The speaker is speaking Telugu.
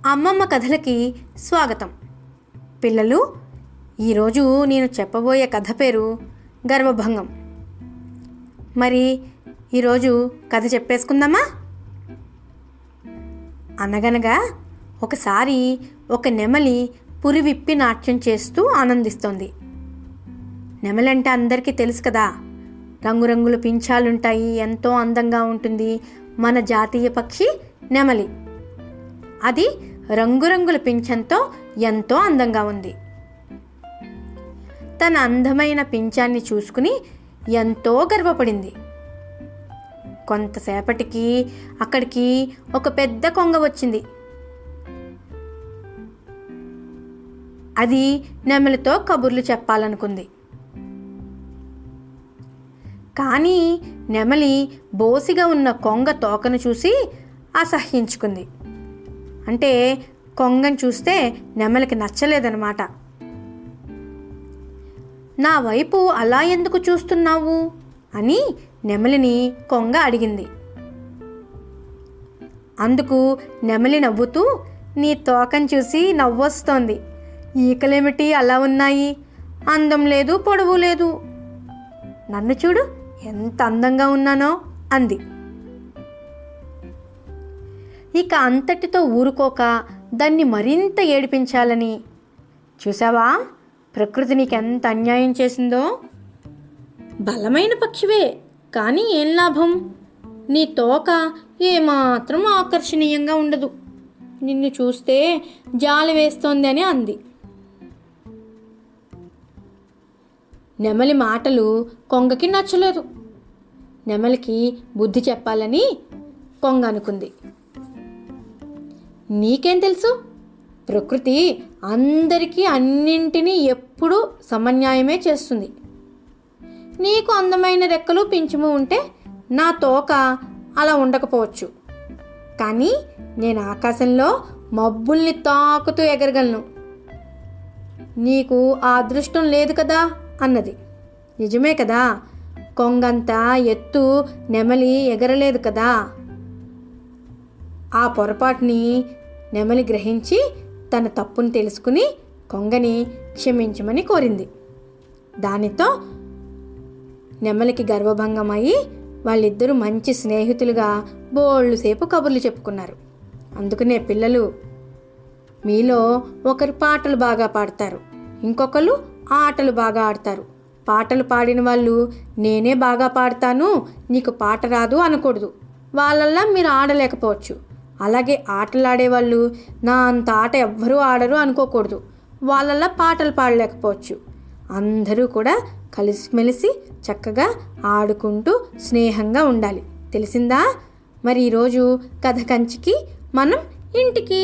అమ్మమ్మ కథలకి స్వాగతం. పిల్లలు, ఈరోజు నేను చెప్పబోయే కథ పేరు గర్వభంగం. మరి ఈరోజు కథ చెప్పేసుకుందామా? అనగనగా ఒకసారి ఒక నెమలి పురి విప్పి నాట్యం చేస్తూ ఆనందిస్తోంది. నెమలంటే అందరికీ తెలుసు కదా, రంగురంగుల పింఛాలుంటాయి, ఎంతో అందంగా ఉంటుంది. మన జాతీయ పక్షి నెమలి. అది రంగురంగుల పింఛంతో ఎంతో అందంగా ఉంది. తన అందమైన పింఛాన్ని చూసుకుని ఎంతో గర్వపడింది. కొంతసేపటికి అక్కడికి ఒక పెద్ద కొంగ వచ్చింది. అది నెమలితో కబుర్లు చెప్పాలనుకుంది. కానీ నెమలి బోసిగా ఉన్న కొంగ తోకను చూసి అసహ్యించుకుంది. అంటే కొంగను చూస్తే నెమలికి నచ్చలేదన్నమాట. నా వైపు అలా ఎందుకు చూస్తున్నావు అని నెమలిని కొంగ అడిగింది. అందుకు నెమలి నవ్వుతూ, నీ తోకను చూసి నవ్వొస్తోంది. ఈకలేమిటి అలా ఉన్నాయి? అందం లేదు, పొడవు లేదు. నన్ను చూడు, ఎంత అందంగా ఉన్నానో అంది. ఇక అంతటితో ఊరుకోక దాన్ని మరింత ఏడిపించాలని, చూసావా ప్రకృతి నీకెంత అన్యాయం చేసిందో? బలమైన పక్షివే, కానీ ఏం లాభం? నీ తోక ఏమాత్రం ఆకర్షణీయంగా ఉండదు. నిన్ను చూస్తే జాలి వేస్తోంది అని అంది. నెమలి మాటలు కొంగకి నచ్చలేదు. నెమలికి బుద్ధి చెప్పాలని కొంగ అనుకుంది. నీకేం తెలుసు? ప్రకృతి అందరికీ అన్నింటినీ ఎప్పుడూ సమన్యాయమే చేస్తుంది. నీకు అందమైన రెక్కలు పింఛము ఉంటే నా తోక అలా ఉండకపోవచ్చు, కానీ నేను ఆకాశంలో మబ్బుల్ని తాకుతూ ఎగరగలను. నీకు ఆ అదృష్టం లేదు కదా అన్నది. నిజమే కదా, కొంగంతా ఎత్తు నెమలి ఎగరలేదు కదా. ఆ పొరపాటుని నెమలి గ్రహించి తన తప్పును తెలుసుకుని కొంగని క్షమించమని కోరింది. దానితో నెమలికి గర్వభంగమయ్యి వాళ్ళిద్దరూ మంచి స్నేహితులుగా బోళ్ళు సేపు కబుర్లు చెప్పుకున్నారు. అందుకనే పిల్లలు, మీలో ఒకరు పాటలు బాగా పాడతారు, ఇంకొకరు ఆటలు బాగా ఆడతారు. పాటలు పాడిన వాళ్ళు నేనే బాగా పాడతాను, నీకు పాట రాదు అనకూడదు. వాళ్ళల్లా మీరు ఆడలేకపోవచ్చు. అలాగే ఆటలాడేవాళ్ళు నా అంత ఆట ఎవ్వరూ ఆడరు అనుకోకూడదు. వాళ్ళల్లా పాటలు పాడలేకపోవచ్చు. అందరూ కూడా కలిసిమెలిసి చక్కగా ఆడుకుంటూ స్నేహంగా ఉండాలి. తెలిసిందా? మరి ఈరోజు కథ కంచికి మనం ఇంటికి.